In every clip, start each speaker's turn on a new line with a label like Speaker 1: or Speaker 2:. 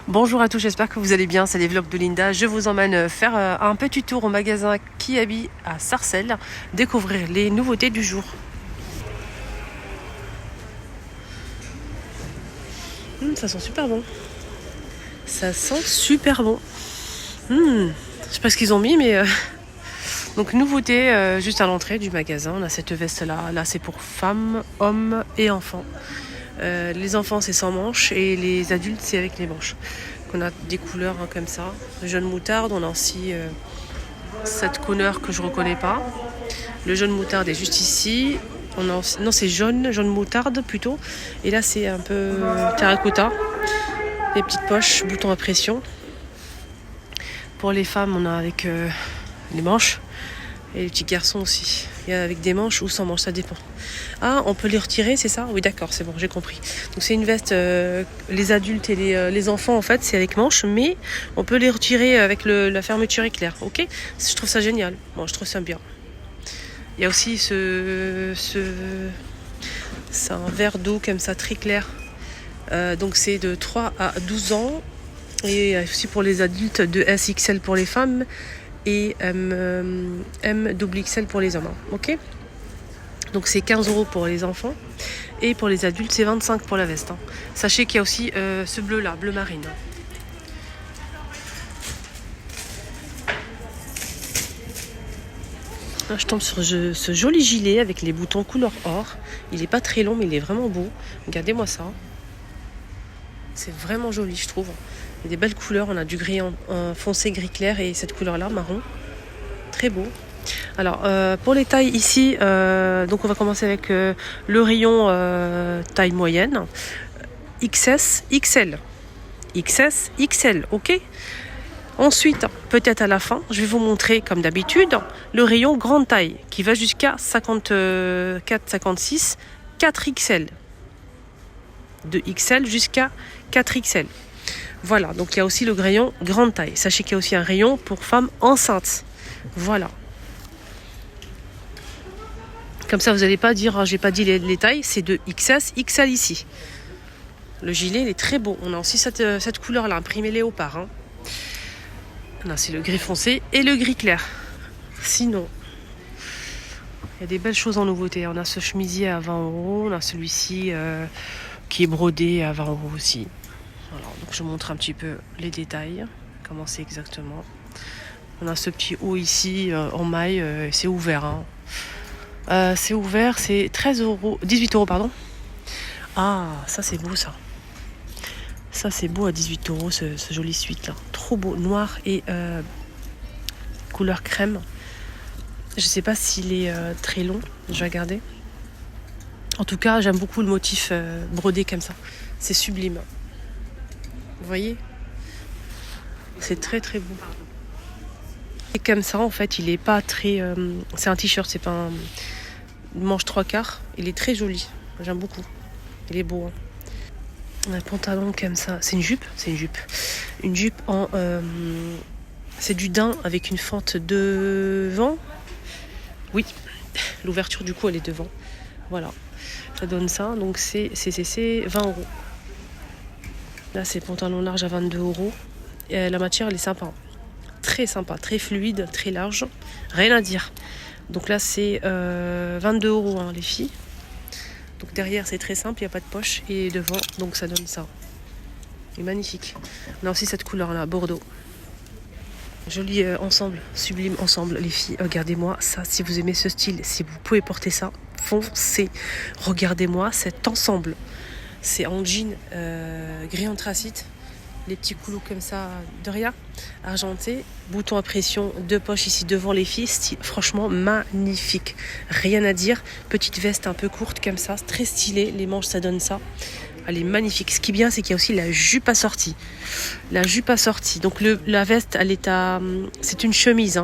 Speaker 1: Bonjour à tous, j'espère que vous allez bien, c'est les vlogs de Linda. Je vous emmène faire un petit tour au magasin Kiabi à Sarcelles, découvrir les nouveautés du jour. Ça sent super bon. Ça sent super bon. Je sais pas ce qu'ils ont mis, mais... Donc nouveauté, juste à l'entrée du magasin, on a cette veste-là. Là, c'est pour femmes, hommes et enfants. Les enfants, c'est sans manches et les adultes, c'est avec les manches. On a des couleurs comme ça. Le jaune moutarde, on a aussi cette couleur que je reconnais pas. Le jaune moutarde est juste ici. On a aussi... Non, c'est jaune moutarde plutôt. Et là, c'est un peu terracotta. Les petites poches, boutons à pression. Pour les femmes, on a avec les manches. Et les petits garçons aussi. Il y a avec des manches ou sans manches, ça dépend. Ah, on peut les retirer, c'est ça? Oui, d'accord, c'est bon, j'ai compris. Donc c'est une veste, les adultes et les enfants, en fait, c'est avec manches, mais on peut les retirer avec la fermeture éclair, ok? Je trouve ça génial. Bon, je trouve ça bien. Il y a aussi c'est un verre d'eau comme ça, très clair. Donc c'est de 3 à 12 ans. Et aussi pour les adultes, de SXL pour les femmes et XXL pour les hommes, ok? Donc c'est 15 € pour les enfants et pour les adultes c'est 25 pour la veste. Sachez qu'il y a aussi ce bleu là, bleu marine. Là, je tombe sur ce joli gilet avec les boutons couleur or. Il n'est pas très long mais il est vraiment beau. Regardez-moi ça. C'est vraiment joli je trouve. Il y a des belles couleurs, on a du gris foncé, gris clair et cette couleur là, marron. Très beau. Alors pour les tailles ici, donc on va commencer avec le rayon taille moyenne, XS, XL, XS, XL, ok. Ensuite, peut-être à la fin, je vais vous montrer comme d'habitude le rayon grande taille qui va jusqu'à 54-56, 4XL, de XL jusqu'à 4XL. Voilà, donc il y a aussi le rayon grande taille. Sachez qu'il y a aussi un rayon pour femmes enceintes. Voilà. Comme ça, vous n'allez pas dire, j'ai pas dit les tailles, c'est de XS, XL ici. Le gilet, il est très beau. On a aussi cette couleur-là, imprimée léopard. Là, c'est le gris foncé et le gris clair. Sinon, il y a des belles choses en nouveauté. On a ce chemisier à 20 €. On a celui-ci qui est brodé à 20 € aussi. Alors, donc je montre un petit peu les détails. Comment c'est exactement. On a ce petit haut ici en maille. C'est ouvert. C'est ouvert, c'est 18 € pardon. Ah, ça c'est beau ça. Ça c'est beau à 18 € ce joli suite là. Trop beau, noir et couleur crème. Je sais pas s'il est très long, je vais regarder. En tout cas, j'aime beaucoup le motif brodé comme ça. C'est sublime. Vous voyez? C'est très très beau. Et comme ça en fait, il est pas très... c'est un t-shirt, c'est pas un... manche 3/4, il est très joli, j'aime beaucoup, il est beau. Un pantalon comme ça, c'est une jupe en c'est du daim avec une fente devant. Oui, l'ouverture du cou elle est devant. Voilà, ça donne ça, donc c'est 20 €. Là c'est pantalon large à 22 €. Et la matière elle est sympa, très fluide, très large, rien à dire. Donc là c'est 22 € les filles. Donc derrière c'est très simple, il n'y a pas de poche. Et devant, donc ça donne ça. Il est magnifique. On a aussi cette couleur là, bordeaux. Joli ensemble, sublime ensemble les filles. Regardez-moi ça, si vous aimez ce style, si vous pouvez porter ça, foncez. Regardez-moi cet ensemble. C'est en jean gris anthracite. Les petits coulots comme ça de rien, argenté, bouton à pression, 2 poches ici devant les filles, franchement magnifique, rien à dire. Petite veste un peu courte comme ça, très stylée, les manches ça donne ça, elle est magnifique. Ce qui est bien c'est qu'il y a aussi la jupe assortie, donc la veste elle est c'est une chemise,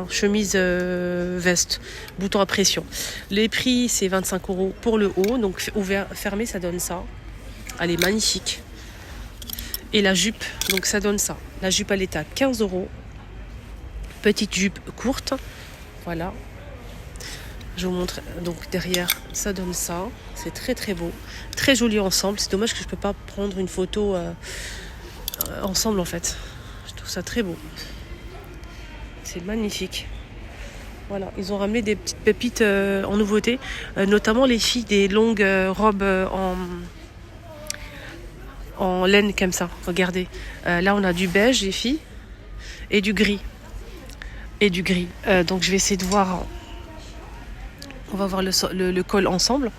Speaker 1: veste, bouton à pression. Les prix c'est 25 € pour le haut, donc ouvert, fermé ça donne ça, elle est magnifique. Et la jupe, donc ça donne ça. La jupe, elle est à 15 €. Petite jupe courte. Voilà. Je vous montre. Donc derrière, ça donne ça. C'est très très beau. Très joli ensemble. C'est dommage que je ne peux pas prendre une photo ensemble en fait. Je trouve ça très beau. C'est magnifique. Voilà, ils ont ramené des petites pépites en nouveauté, notamment les filles des longues robes en laine comme ça. Regardez, là on a du beige les filles et du gris. Donc je vais essayer de voir. On va voir le col ensemble.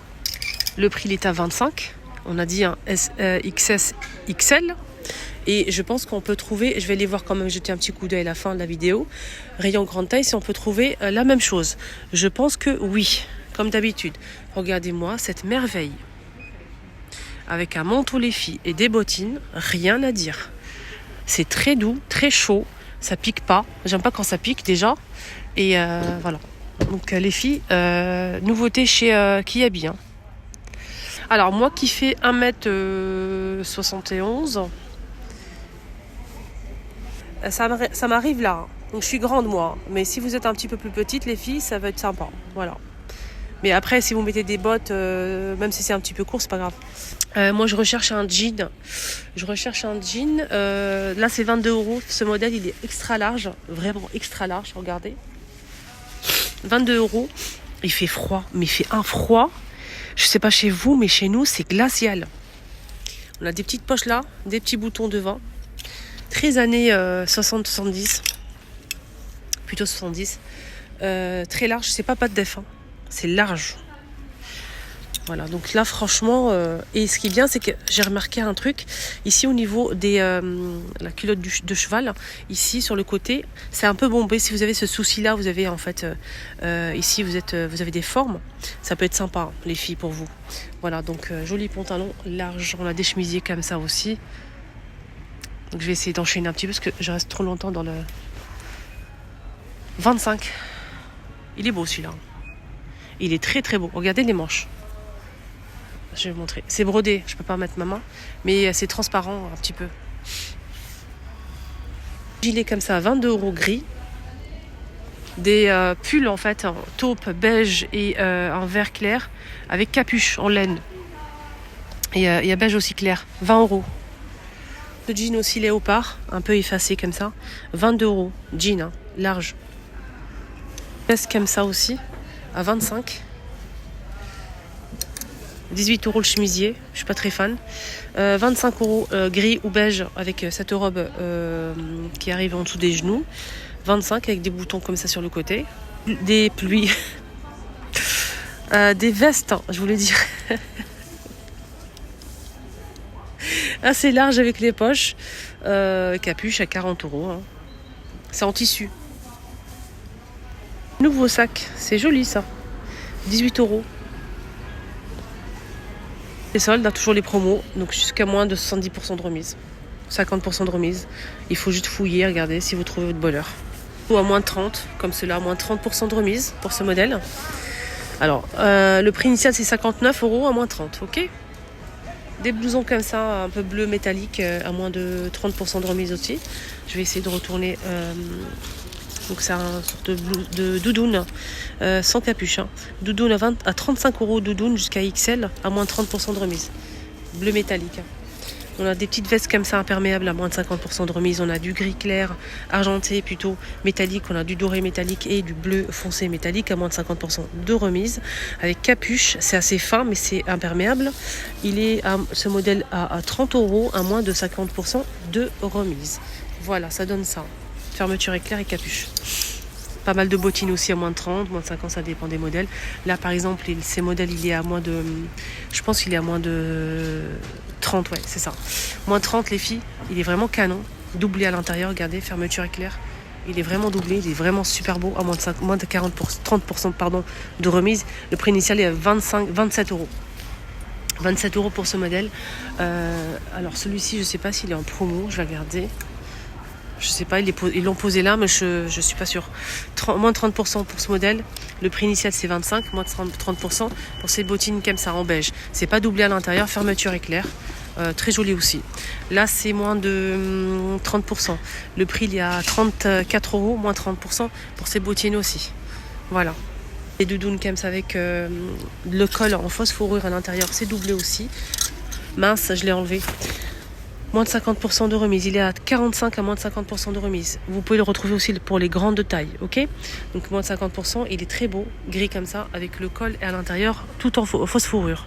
Speaker 1: Le prix il est à 25. On a dit un XS XL. Et je pense qu'on peut trouver, je vais aller voir quand même, jeter un petit coup d'œil à la fin de la vidéo, rayon grande taille, si on peut trouver la même chose. Je pense que oui, comme d'habitude. Regardez-moi cette merveille. Avec un manteau les filles et des bottines, rien à dire. C'est très doux, très chaud, ça pique pas. J'aime pas quand ça pique déjà. Et voilà. Donc les filles, nouveauté chez Kiabi. Hein. Alors moi qui fais 1m71... Ça m'arrive là, donc je suis grande moi, mais si vous êtes un petit peu plus petite les filles, ça va être sympa, voilà. Mais après si vous mettez des bottes, même si c'est un petit peu court, c'est pas grave. Moi je recherche un jean, là c'est 22 €, ce modèle il est extra large, vraiment extra large, regardez. 22 €, il fait froid, mais il fait un froid, je sais pas chez vous, mais chez nous c'est glacial. On a des petites poches là, des petits boutons devant. Très années 60-70, plutôt 70, très large, c'est pas de def, hein. C'est large. Voilà, donc là franchement, et ce qui est bien c'est que j'ai remarqué un truc, ici au niveau des la culotte de cheval, ici sur le côté, c'est un peu bombé, si vous avez ce souci là, vous avez en fait, ici vous avez des formes, ça peut être sympa hein, les filles pour vous. Voilà, donc joli pantalon large, on a des chemisiers comme ça aussi. Donc je vais essayer d'enchaîner un petit peu parce que je reste trop longtemps dans le 25. Il est beau celui-là. Il est très très beau. Regardez les manches. Je vais vous montrer. C'est brodé, je peux pas mettre ma main, mais c'est transparent un petit peu. Gilet comme ça, 22 € gris. Des pulls en fait, en taupe beige et en vert clair avec capuche en laine. Et il y a beige aussi clair, 20 €. Le jean aussi léopard, un peu effacé comme ça, 22 €, jean, hein, large. Veste comme ça aussi, à 25. 18 € le chemisier, je suis pas très fan. 25 € gris ou beige avec cette robe qui arrive en dessous des genoux. 25 avec des boutons comme ça sur le côté. Des pluies. Des vestes, hein, je voulais dire. Assez large avec les poches, capuche à 40 €. Hein. C'est en tissu. Nouveau sac, c'est joli ça. 18 €. Les soldes, hein, toujours les promos, donc jusqu'à moins de 70% de remise. 50% de remise. Il faut juste fouiller, regardez si vous trouvez votre bonheur. Ou à moins de 30, comme cela, à moins de 30% de remise pour ce modèle. Alors, le prix initial c'est 59 € à moins 30, ok ? Des blousons comme ça, un peu bleu métallique, à moins de 30% de remise aussi. Je vais essayer de retourner. Donc c'est un sorte de doudoune sans capuche. Hein. Doudoune à 35 € doudoune jusqu'à XL, à moins de 30% de remise. Bleu métallique. Hein. On a des petites vestes comme ça imperméables à moins de 50% de remise. On a du gris clair, argenté plutôt métallique. On a du doré métallique et du bleu foncé métallique à moins de 50% de remise. Avec capuche, c'est assez fin mais c'est imperméable. Il est ce modèle à 30 € à moins de 50% de remise. Voilà, ça donne ça. Fermeture éclair et capuche. Pas mal de bottines aussi à moins de 30, moins de 50, ça dépend des modèles. Là par exemple, ces modèles, il est à moins de... Je pense qu'il est à moins de 30, ouais, c'est ça. Moins 30 les filles, il est vraiment canon. Doublé à l'intérieur, regardez, fermeture éclair. Il est vraiment doublé, il est vraiment super beau, à moins de 30% pardon, de remise. Le prix initial est à 27 €. 27 € pour ce modèle. Alors celui-ci, je ne sais pas s'il est en promo, je vais regarder. Je sais pas, ils l'ont posé là, mais je suis pas sûre. Moins de 30% pour ce modèle. Le prix initial c'est 25, moins de 30% pour ces bottines comme ça en beige. C'est pas doublé à l'intérieur, fermeture éclair. Très joli aussi. Là c'est moins de 30%. Le prix il est à 34 €, moins 30% pour ces bottines aussi. Voilà. Les doudounes comme ça avec le col en fausse fourrure à l'intérieur, c'est doublé aussi. Mince, je l'ai enlevé. Moins de 50% de remise. Il est à 45 à moins de 50% de remise. Vous pouvez le retrouver aussi pour les grandes tailles. Ok, donc moins de 50%. Il est très beau, gris comme ça, avec le col et à l'intérieur, tout en fausse fourrure.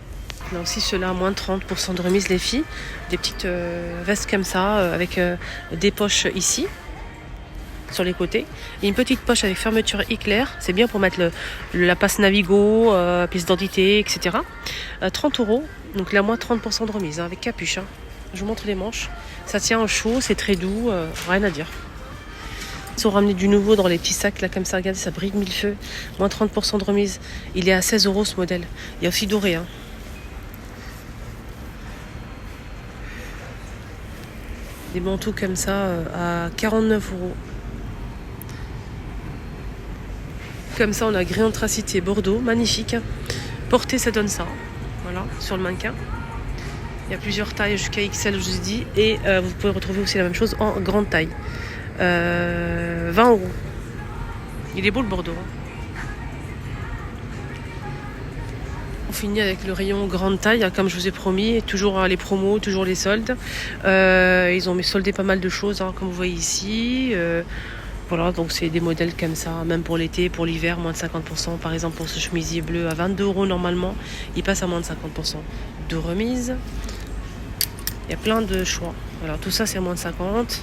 Speaker 1: On a aussi ceux-là à moins de 30% de remise, les filles. Des petites vestes comme ça, avec des poches ici, sur les côtés. Et une petite poche avec fermeture éclair. C'est bien pour mettre la passe Navigo, pièce d'identité, etc. 30 €. Donc là, moins 30% de remise, hein, avec capuche. Hein. Je vous montre les manches. Ça tient au chaud, c'est très doux, rien à dire. Ils ont ramené du nouveau dans les petits sacs, là, comme ça, regardez, ça brille mille feux. Moins 30% de remise. Il est à 16 € ce modèle. Il y a aussi doré, hein. Des manteaux comme ça à 49 €. Comme ça, on a gris anthracité Bordeaux, magnifique. Porté, ça donne ça. Voilà, sur le mannequin. Il y a plusieurs tailles jusqu'à XL, je vous ai dit. Et vous pouvez retrouver aussi la même chose en grande taille. 20 €. Il est beau le Bordeaux. Hein. On finit avec le rayon grande taille, hein, comme je vous ai promis. Toujours les promos, toujours les soldes. Ils ont soldé pas mal de choses, hein, comme vous voyez ici. Voilà, donc c'est des modèles comme ça, même pour l'été, pour l'hiver, moins de 50%. Par exemple, pour ce chemisier bleu à 22 € normalement, il passe à moins de 50% de remise. Il y a plein de choix. Voilà, tout ça c'est à moins de 50.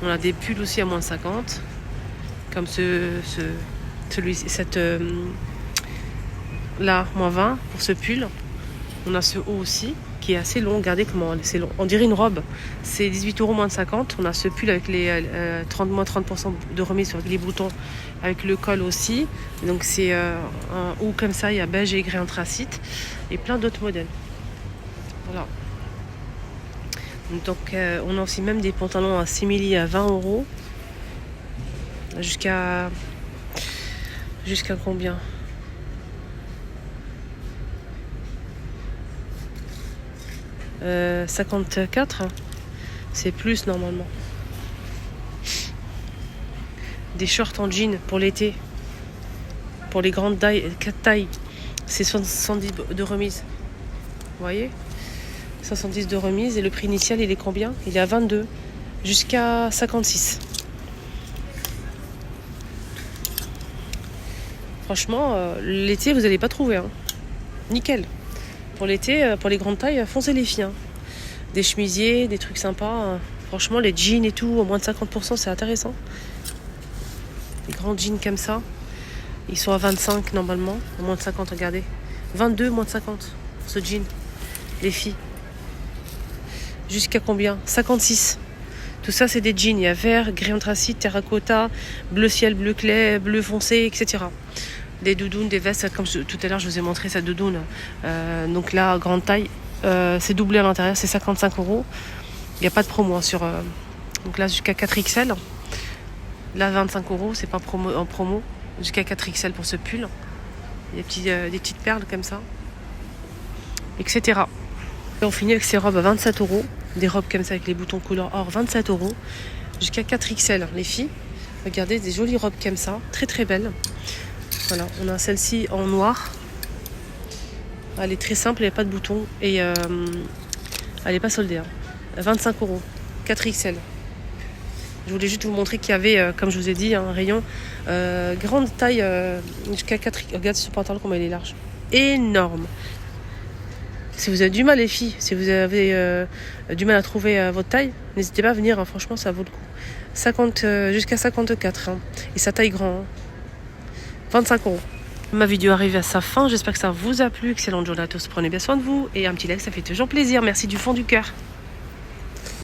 Speaker 1: On a des pulls aussi à moins de 50. Comme là, moins 20 pour ce pull. On a ce haut aussi, qui est assez long. Regardez comment c'est long. On dirait une robe. C'est 18 € moins de 50. On a ce pull avec les moins 30% de remise sur les boutons, avec le col aussi. Donc c'est un haut comme ça. Il y a beige et gris anthracite. Et plein d'autres modèles. Voilà. Donc on a aussi même des pantalons à simili à 20 €. Jusqu'à combien? « 54 », c'est plus normalement. Des shorts en jean pour l'été, pour les grandes tailles, 4 tailles, c'est 70 de remise. Vous voyez, 70 de remise. Et le prix initial, il est combien? Il est à 22 jusqu'à 56. Franchement, l'été, vous n'allez pas trouver. Hein. Nickel. Pour l'été, pour les grandes tailles, foncez les filles. Hein. Des chemisiers, des trucs sympas. Hein. Franchement, les jeans et tout, au moins de 50%, c'est intéressant. Les grands jeans comme ça, ils sont à 25 normalement, au moins de 50, regardez. 22, moins de 50 pour ce jean, les filles. Jusqu'à combien? 56. Tout ça, c'est des jeans. Il y a vert, gris anthracite, terracotta, bleu ciel, bleu clair, bleu foncé, etc. Des doudounes, des vestes, comme tout à l'heure je vous ai montré cette doudoune. Donc là, grande taille, c'est doublé à l'intérieur, c'est 55 €. Il n'y a pas de promo hein, sur. Donc là, jusqu'à 4XL. Là, 25 €, c'est pas en promo. Jusqu'à 4XL pour ce pull. Il y a des petites perles comme ça, etc. Et on finit avec ces robes à 27 €. Des robes comme ça avec les boutons couleur or, 27 €. Jusqu'à 4XL, les filles. Regardez, des jolies robes comme ça, très très belles. Voilà, on a celle-ci en noir. Elle est très simple, il n'y a pas de bouton. Et elle n'est pas soldée. Hein. 25 €, 4XL. Je voulais juste vous montrer qu'il y avait, comme je vous ai dit, un rayon grande taille jusqu'à 4XL. Regarde ce pantalon, comment il est large. Énorme. Si vous avez du mal, les filles, si vous avez du mal à trouver votre taille, n'hésitez pas à venir. Hein, franchement, ça vaut le coup. Jusqu'à 54. Hein, et ça taille grand. Hein. 25 €. Ma vidéo arrive à sa fin. J'espère que ça vous a plu. Excellente journée à tous. Prenez bien soin de vous. Et un petit like, ça fait toujours plaisir. Merci du fond du cœur.